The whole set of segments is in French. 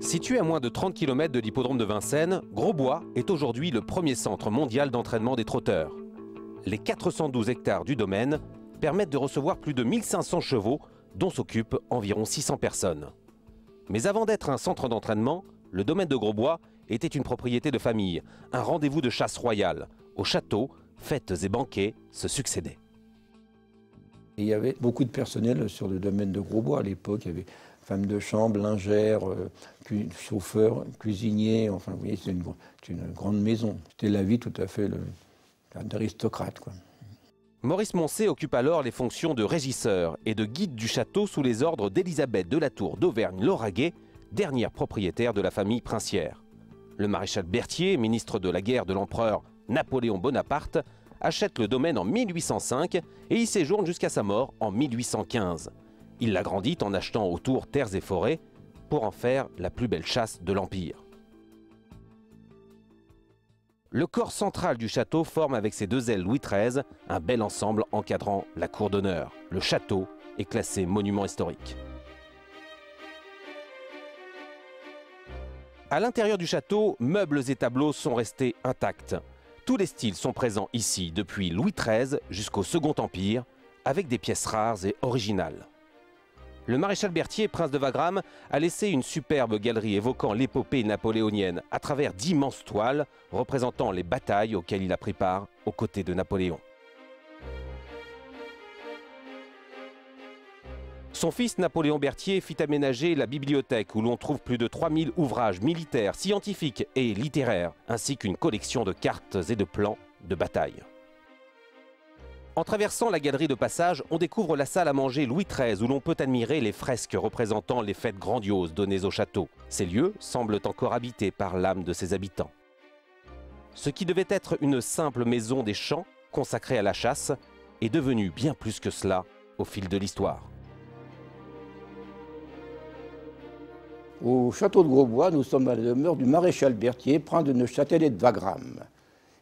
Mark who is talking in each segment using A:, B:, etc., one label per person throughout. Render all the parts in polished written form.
A: Situé à moins de 30 km de l'hippodrome de Vincennes, Grosbois est aujourd'hui le premier centre mondial d'entraînement des trotteurs. Les 412 hectares du domaine permettent de recevoir plus de 1500 chevaux, dont s'occupent environ 600 personnes. Mais avant d'être un centre d'entraînement, le domaine de Grosbois était une propriété de famille, un rendez-vous de chasse royale. Au château, fêtes et banquets se succédaient.
B: Il y avait beaucoup de personnel sur le domaine de Grosbois à l'époque. Il y avait femmes de chambre, lingères, chauffeurs, cuisiniers. Enfin, vous voyez, c'est une grande maison. C'était la vie tout à fait d'aristocrate, quoi.
A: Maurice Moncé occupe alors les fonctions de régisseur et de guide du château sous les ordres d'Élisabeth de la Tour d'Auvergne-Lauragais, dernière propriétaire de la famille princière. Le maréchal Berthier, ministre de la guerre de l'empereur Napoléon Bonaparte, achète le domaine en 1805 et y séjourne jusqu'à sa mort en 1815. Il l'agrandit en achetant autour terres et forêts pour en faire la plus belle chasse de l'Empire. Le corps central du château forme avec ses deux ailes Louis XIII un bel ensemble encadrant la cour d'honneur. Le château est classé monument historique. À l'intérieur du château, meubles et tableaux sont restés intacts. Tous les styles sont présents ici depuis Louis XIII jusqu'au Second Empire, avec des pièces rares et originales. Le maréchal Berthier, prince de Wagram, a laissé une superbe galerie évoquant l'épopée napoléonienne à travers d'immenses toiles représentant les batailles auxquelles il a pris part aux côtés de Napoléon. Son fils Napoléon Berthier fit aménager la bibliothèque où l'on trouve plus de 3000 ouvrages militaires, scientifiques et littéraires, ainsi qu'une collection de cartes et de plans de bataille. En traversant la galerie de passage, on découvre la salle à manger Louis XIII où l'on peut admirer les fresques représentant les fêtes grandioses données au château. Ces lieux semblent encore habités par l'âme de ses habitants. Ce qui devait être une simple maison des champs consacrée à la chasse est devenu bien plus que cela au fil de l'histoire.
B: Au château de Grosbois, nous sommes à la demeure du maréchal Berthier, prince de Neufchâtelet de Wagram.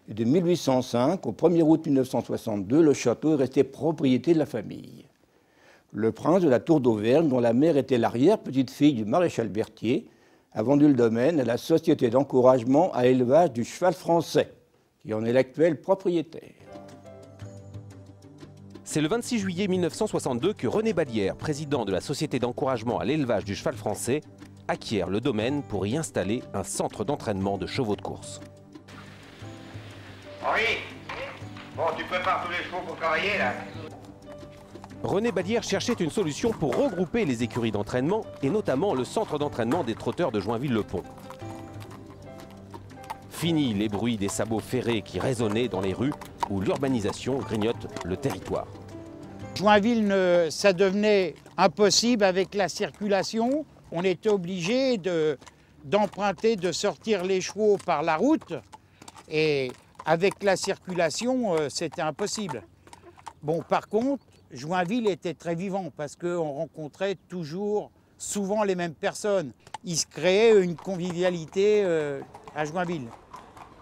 B: Et de 1805 au 1er août 1962, le château est resté propriété de la famille. Le prince de la Tour d'Auvergne, dont la mère était l'arrière-petite-fille du maréchal Berthier, a vendu le domaine à la Société d'encouragement à élevage du cheval français, qui en est l'actuel propriétaire.
A: C'est le 26 juillet 1962 que René Ballière, président de la Société d'encouragement à l'élevage du cheval français, acquiert le domaine pour y installer un centre d'entraînement de chevaux de course.
C: Oui. Bon, tu prépares tous les chevaux pour travailler, là.
A: René Ballière cherchait une solution pour regrouper les écuries d'entraînement et notamment le centre d'entraînement des trotteurs de Joinville-le-Pont. Fini les bruits des sabots ferrés qui résonnaient dans les rues où l'urbanisation grignote le territoire.
D: Joinville, ça devenait impossible avec la circulation. On était obligé d'emprunter, de sortir les chevaux par la route. Et avec la circulation, c'était impossible. Bon, par contre, Joinville était très vivant parce qu'on rencontrait toujours, souvent les mêmes personnes. Il se créait une convivialité à Joinville.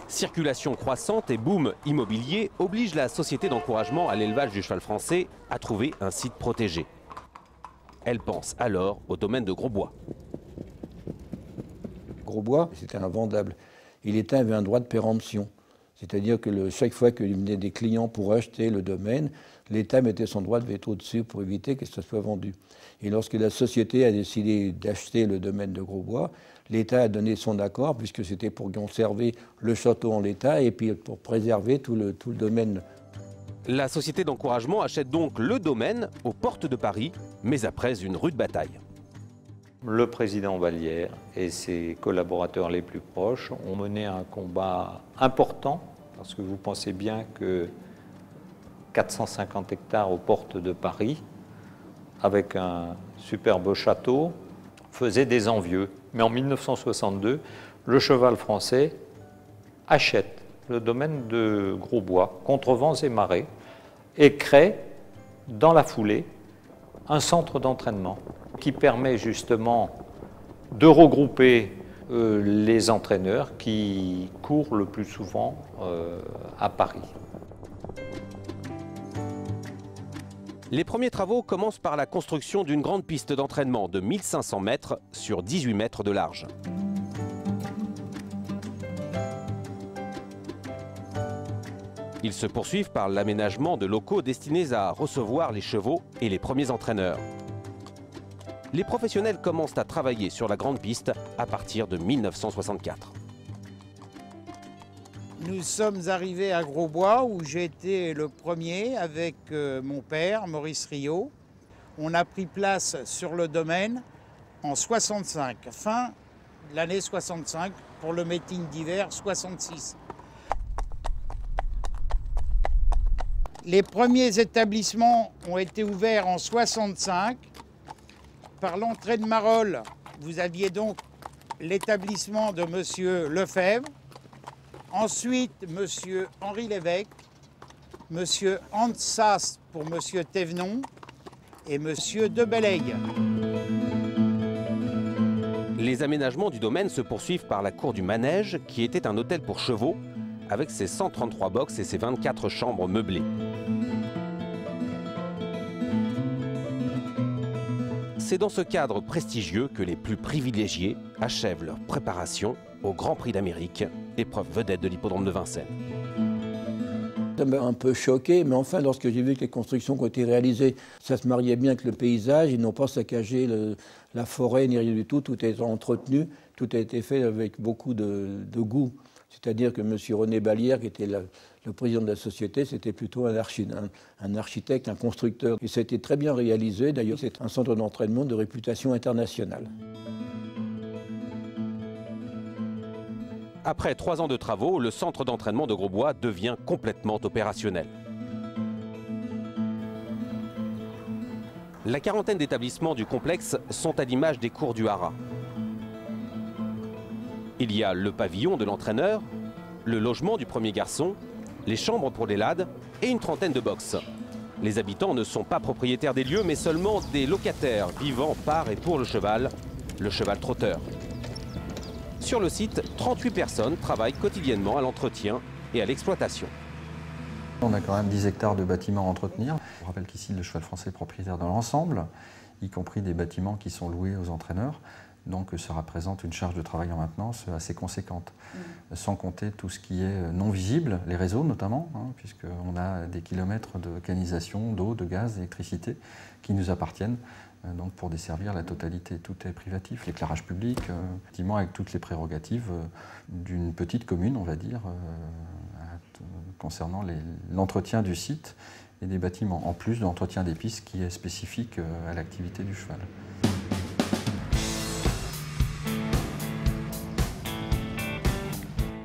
A: Circulation croissante et boom immobilier oblige la Société d'encouragement à l'élevage du cheval français à trouver un site protégé. Elle pense alors au domaine de Grosbois.
B: Grosbois, c'était invendable. Et l'État avait un droit de péremption. C'est-à-dire que chaque fois qu'il venait des clients pour acheter le domaine, l'État mettait son droit de veto dessus pour éviter que ça soit vendu. Et lorsque la société a décidé d'acheter le domaine de Grosbois, l'État a donné son accord, puisque c'était pour conserver le château en l'état et puis pour préserver tout le domaine.
A: La Société d'encouragement achète donc le domaine aux portes de Paris, mais après une rude bataille.
E: Le président Ballière et ses collaborateurs les plus proches ont mené un combat important, parce que vous pensez bien que 450 hectares aux portes de Paris, avec un superbe château, faisaient des envieux. Mais en 1962, le cheval français achète le domaine de Grosbois contre vents et marées et crée dans la foulée un centre d'entraînement qui permet justement de regrouper les entraîneurs qui courent le plus souvent à Paris.
A: Les premiers travaux commencent par la construction d'une grande piste d'entraînement de 1500 mètres sur 18 mètres de large. Ils se poursuivent par l'aménagement de locaux destinés à recevoir les chevaux et les premiers entraîneurs. Les professionnels commencent à travailler sur la grande piste à partir de 1964.
D: Nous sommes arrivés à Grosbois où j'ai été le premier avec mon père, Maurice Riot. On a pris place sur le domaine en 65, fin de l'année 65 pour le meeting d'hiver 66. Les premiers établissements ont été ouverts en 65. Par l'entrée de Marolles, vous aviez donc l'établissement de M. Lefebvre. Ensuite, M. Henri Lévesque, M. Hans Sass pour M. Thévenon et M. de Bellègue.
A: Les aménagements du domaine se poursuivent par la cour du manège, qui était un hôtel pour chevaux, avec ses 133 boxes et ses 24 chambres meublées. C'est dans ce cadre prestigieux que les plus privilégiés achèvent leur préparation au Grand Prix d'Amérique, épreuve vedette de l'hippodrome de Vincennes.
B: Ça m'a un peu choqué, mais enfin, lorsque j'ai vu que les constructions qui ont été réalisées, ça se mariait bien avec le paysage, ils n'ont pas saccagé la forêt ni rien du tout, tout a été entretenu, tout a été fait avec beaucoup de goût. C'est-à-dire que M. René Ballière, qui était le président de la société, c'était plutôt un architecte, un constructeur. Et ça a été très bien réalisé. D'ailleurs, c'est un centre d'entraînement de réputation internationale.
A: Après 3 ans de travaux, le centre d'entraînement de Grosbois devient complètement opérationnel. La quarantaine d'établissements du complexe sont à l'image des cours du Haras. Il y a le pavillon de l'entraîneur, le logement du premier garçon, les chambres pour les lades et une trentaine de boxes. Les habitants ne sont pas propriétaires des lieux, mais seulement des locataires vivant par et pour le cheval trotteur. Sur le site, 38 personnes travaillent quotidiennement à l'entretien et à l'exploitation.
F: On a quand même 10 hectares de bâtiments à entretenir. Je rappelle qu'ici, le cheval français est propriétaire de l'ensemble, y compris des bâtiments qui sont loués aux entraîneurs. Donc ça représente une charge de travail en maintenance assez conséquente, sans compter tout ce qui est non visible, les réseaux notamment, puisqu'on a des kilomètres de canalisation, d'eau, de gaz, d'électricité qui nous appartiennent donc pour desservir la totalité. Tout est privatif, l'éclairage public, effectivement avec toutes les prérogatives d'une petite commune, on va dire, concernant l'entretien du site et des bâtiments, en plus de l'entretien des pistes qui est spécifique à l'activité du cheval.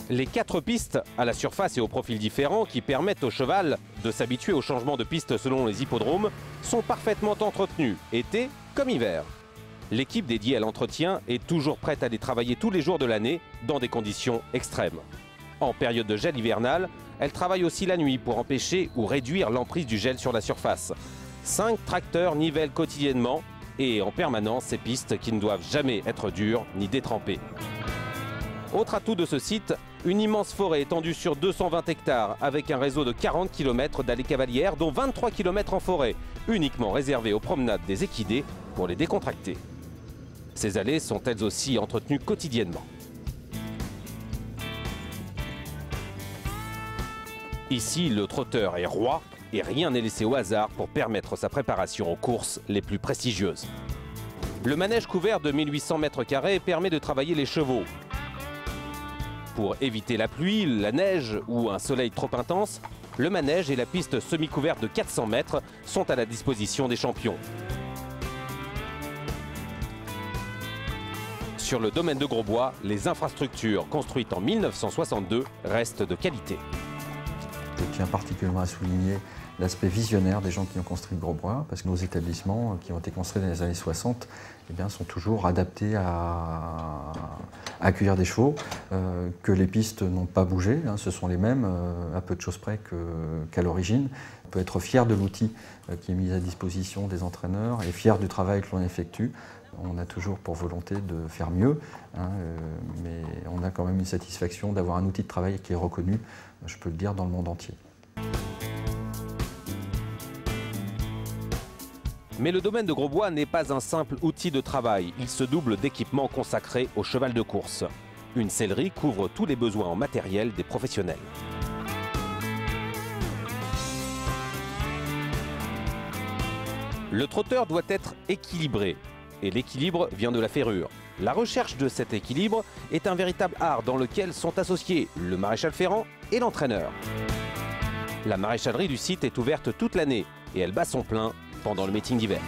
A: Les 4 pistes à la surface et au profil différents qui permettent au cheval de s'habituer au changement de piste selon les hippodromes sont parfaitement entretenues, été comme hiver. L'équipe dédiée à l'entretien est toujours prête à les travailler tous les jours de l'année dans des conditions extrêmes. En période de gel hivernal, elle travaille aussi la nuit pour empêcher ou réduire l'emprise du gel sur la surface. 5 tracteurs nivellent quotidiennement et en permanence ces pistes qui ne doivent jamais être dures ni détrempées. Autre atout de ce site, une immense forêt étendue sur 220 hectares avec un réseau de 40 km d'allées cavalières, dont 23 km en forêt, uniquement réservées aux promenades des équidés pour les décontracter. Ces allées sont elles aussi entretenues quotidiennement. Ici, le trotteur est roi et rien n'est laissé au hasard pour permettre sa préparation aux courses les plus prestigieuses. Le manège couvert de 1800 m² permet de travailler les chevaux. Pour éviter la pluie, la neige ou un soleil trop intense, le manège et la piste semi-couverte de 400 mètres sont à la disposition des champions. Sur le domaine de Grosbois, les infrastructures construites en 1962 restent de qualité.
F: Je tiens particulièrement à souligner l'aspect visionnaire des gens qui ont construit Grosbois, parce que nos établissements qui ont été construits dans les années 60 sont toujours adaptés à accueillir des chevaux, que les pistes n'ont pas bougé, ce sont les mêmes, à peu de choses près qu'à l'origine. On peut être fier de l'outil qui est mis à disposition des entraîneurs et fier du travail que l'on effectue. On a toujours pour volonté de faire mieux, mais on a quand même une satisfaction d'avoir un outil de travail qui est reconnu, je peux le dire, dans le monde entier.
A: Mais le domaine de Grosbois n'est pas un simple outil de travail, il se double d'équipements consacrés au cheval de course. Une sellerie couvre tous les besoins en matériel des professionnels. Le trotteur doit être équilibré, et l'équilibre vient de la ferrure. La recherche de cet équilibre est un véritable art dans lequel sont associés le maréchal ferrant et l'entraîneur. La maréchalerie du site est ouverte toute l'année et elle bat son plein pendant le meeting d'hiver.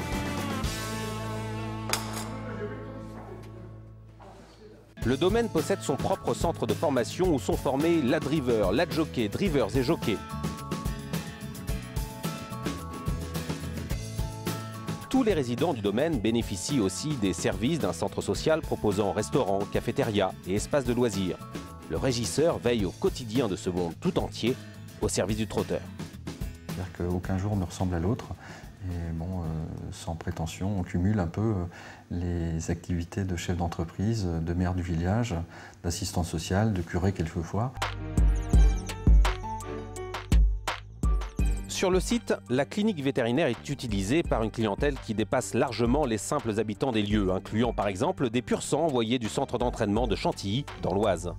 A: Le domaine possède son propre centre de formation où sont formés l'adriver, l'adjockey, drivers et jockeys. Tous les résidents du domaine bénéficient aussi des services d'un centre social proposant restaurants, cafétérias et espaces de loisirs. Le régisseur veille au quotidien de ce monde tout entier au service du trotteur.
F: C'est-à-dire qu'aucun jour ne ressemble à l'autre. Et bon, sans prétention, on cumule un peu les activités de chef d'entreprise, de maire du village, d'assistant social, de curé quelquefois.
A: Sur le site, la clinique vétérinaire est utilisée par une clientèle qui dépasse largement les simples habitants des lieux, incluant par exemple des pur-sangs envoyés du centre d'entraînement de Chantilly, dans l'Oise.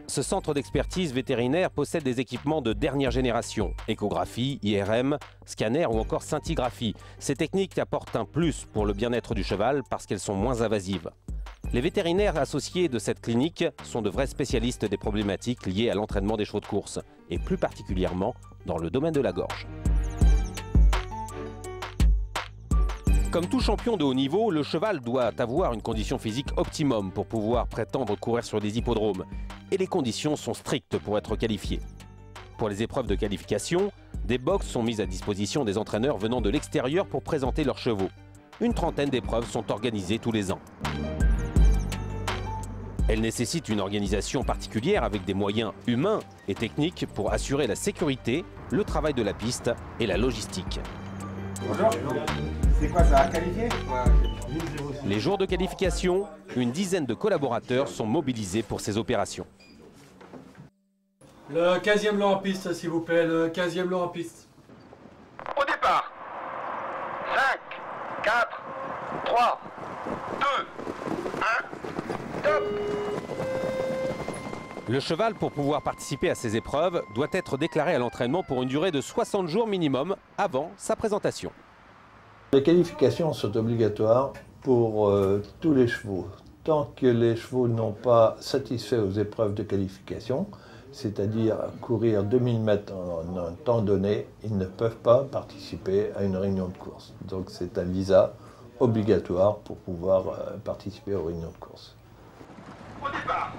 A: Ce centre d'expertise vétérinaire possède des équipements de dernière génération, échographie, IRM, scanner ou encore scintigraphie. Ces techniques apportent un plus pour le bien-être du cheval parce qu'elles sont moins invasives. Les vétérinaires associés de cette clinique sont de vrais spécialistes des problématiques liées à l'entraînement des chevaux de course, et plus particulièrement dans le domaine de la gorge. Comme tout champion de haut niveau, le cheval doit avoir une condition physique optimum pour pouvoir prétendre courir sur des hippodromes. Et les conditions sont strictes pour être qualifié. Pour les épreuves de qualification, des boxes sont mises à disposition des entraîneurs venant de l'extérieur pour présenter leurs chevaux. Une trentaine d'épreuves sont organisées tous les ans. Elles nécessitent une organisation particulière avec des moyens humains et techniques pour assurer la sécurité, le travail de la piste et la logistique.
C: Bonjour. C'est quoi ça, qualifié?
A: Les jours de qualification, une dizaine de collaborateurs sont mobilisés pour ces opérations.
G: Le 15e lot en piste, s'il vous plaît, le 15e lot en piste.
C: Au départ. 5, 4, 3, 2, 1, top.
A: Le cheval, pour pouvoir participer à ces épreuves, doit être déclaré à l'entraînement pour une durée de 60 jours minimum avant sa présentation.
H: Les qualifications sont obligatoires pour tous les chevaux. Tant que les chevaux n'ont pas satisfait aux épreuves de qualification, c'est-à-dire courir 2000 mètres en un temps donné, ils ne peuvent pas participer à une réunion de course. Donc c'est un visa obligatoire pour pouvoir participer aux réunions de course.
C: Au départ.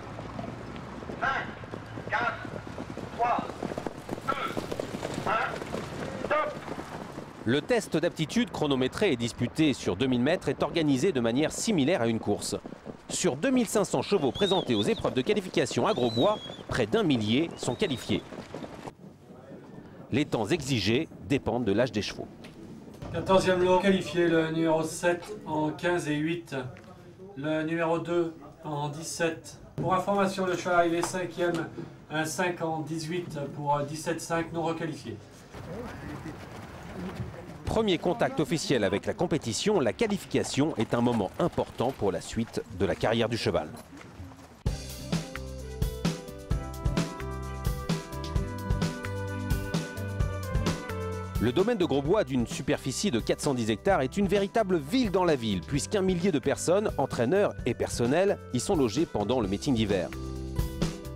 C: 5, 4, 3, 2, 1, top.
A: Le test d'aptitude chronométré et disputé sur 2000 mètres est organisé de manière similaire à une course. Sur 2500 chevaux présentés aux épreuves de qualification à Grosbois, près d'1 millier sont qualifiés. Les temps exigés dépendent de l'âge des chevaux.
G: 14e lot qualifié, le numéro 7 en 15 et 8, le numéro 2 en 17. Pour information, le cheval est 5e, un 5 en 18 pour 17,5 non requalifié.
A: Premier contact officiel avec la compétition, la qualification est un moment important pour la suite de la carrière du cheval. Le domaine de Grosbois, d'une superficie de 410 hectares, est une véritable ville dans la ville, puisqu'un millier de personnes, entraîneurs et personnels, y sont logés pendant le meeting d'hiver.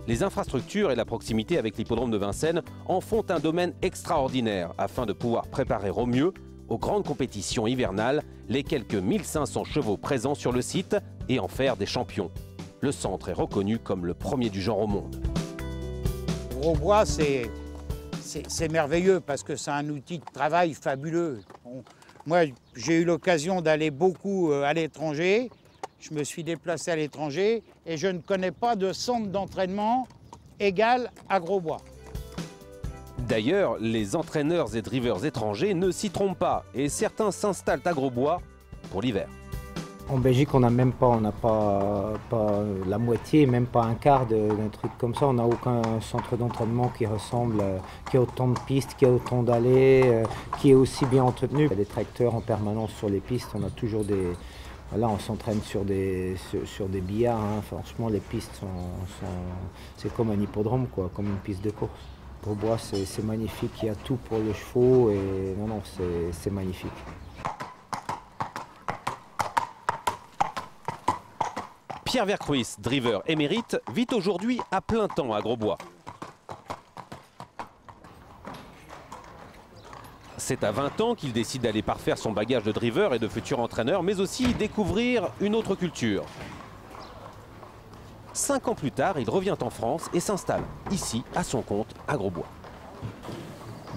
A: Les infrastructures et la proximité avec l'hippodrome de Vincennes en font un domaine extraordinaire afin de pouvoir préparer au mieux aux grandes compétitions hivernales les quelques 1500 chevaux présents sur le site et en faire des champions. Le centre est reconnu comme le premier du genre au monde.
D: Grosbois, c'est merveilleux parce que c'est un outil de travail fabuleux. Moi, j'ai eu l'occasion d'aller beaucoup à l'étranger. Je me suis déplacé à l'étranger et je ne connais pas de centre d'entraînement égal à Grosbois.
A: D'ailleurs, les entraîneurs et drivers étrangers ne s'y trompent pas et certains s'installent à Grosbois pour l'hiver.
I: En Belgique, on n'a pas la moitié, même pas un quart d'un truc comme ça. On n'a aucun centre d'entraînement qui ressemble, qui a autant de pistes, qui a autant d'allées, qui est aussi bien entretenu. Il y a des tracteurs en permanence sur les pistes. On a toujours des... Là, on s'entraîne sur des billards. Hein. Franchement, les pistes c'est comme un hippodrome, quoi, comme une piste de course. Grosbois, c'est magnifique. Il y a tout pour les chevaux et non, c'est magnifique.
A: Pierre Vercruys, driver émérite, vit aujourd'hui à plein temps à Grosbois. C'est à 20 ans qu'il décide d'aller parfaire son bagage de driver et de futur entraîneur, mais aussi découvrir une autre culture. 5 ans plus tard, il revient en France et s'installe ici, à son compte, à Grosbois.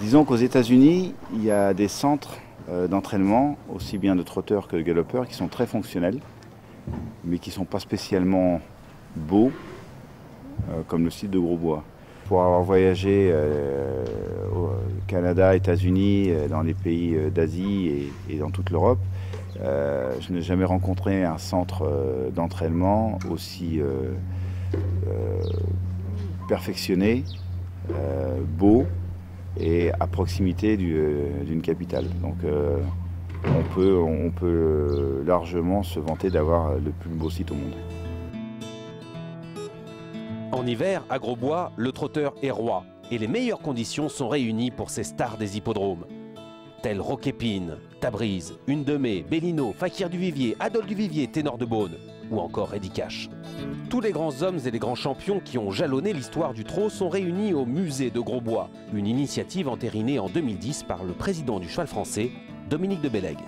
J: Disons qu'aux États-Unis, il y a des centres d'entraînement, aussi bien de trotteurs que de galopeurs, qui sont très fonctionnels, mais qui ne sont pas spécialement beaux, comme le site de Grosbois. Pour avoir voyagé au Canada, États-Unis, dans les pays d'Asie et dans toute l'Europe, je n'ai jamais rencontré un centre d'entraînement aussi perfectionné, beau et à proximité d'une capitale. Donc on peut largement se vanter d'avoir le plus beau site au monde.
A: En hiver, à Grosbois, le trotteur est roi et les meilleures conditions sont réunies pour ces stars des hippodromes. Tels Roquépine, Tabriz, Une de Mai, Bellino, Fakir du Vivier, Adolphe du Vivier, Ténor de Beaune ou encore Eddie Cash. Tous les grands hommes et les grands champions qui ont jalonné l'histoire du trot sont réunis au musée de Grosbois, une initiative entérinée en 2010 par le président du cheval français, Dominique de Bellègue.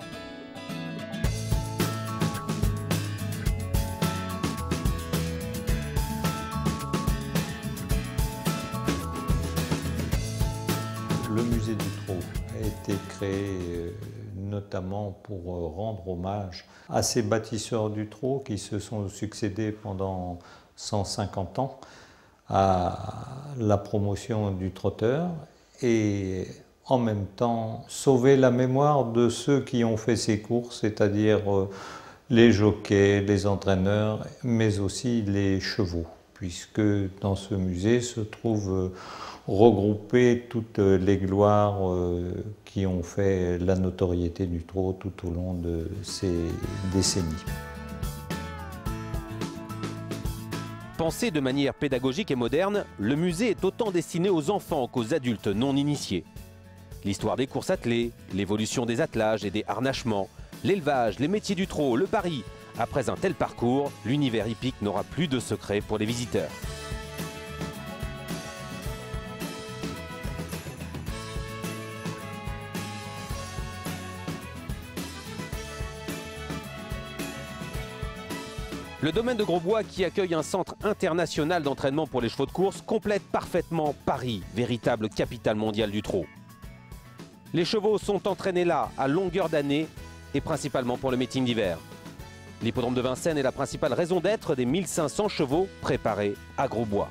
E: Le musée du trot a été créé notamment pour rendre hommage à ces bâtisseurs du trot qui se sont succédés pendant 150 ans à la promotion du trotteur et en même temps sauver la mémoire de ceux qui ont fait ces courses, c'est-à-dire les jockeys, les entraîneurs, mais aussi les chevaux, puisque dans ce musée se trouvent regroupées toutes les gloires qui ont fait la notoriété du trot tout au long de ces décennies.
A: Pensé de manière pédagogique et moderne, le musée est autant destiné aux enfants qu'aux adultes non initiés. L'histoire des courses attelées, l'évolution des attelages et des harnachements, l'élevage, les métiers du trot, le pari. Après un tel parcours, l'univers hippique n'aura plus de secret pour les visiteurs. Le domaine de Grosbois, qui accueille un centre international d'entraînement pour les chevaux de course, complète parfaitement Paris, véritable capitale mondiale du trot. Les chevaux sont entraînés là à longueur d'année et principalement pour le meeting d'hiver. L'hippodrome de Vincennes est la principale raison d'être des 1500 chevaux préparés à Grosbois.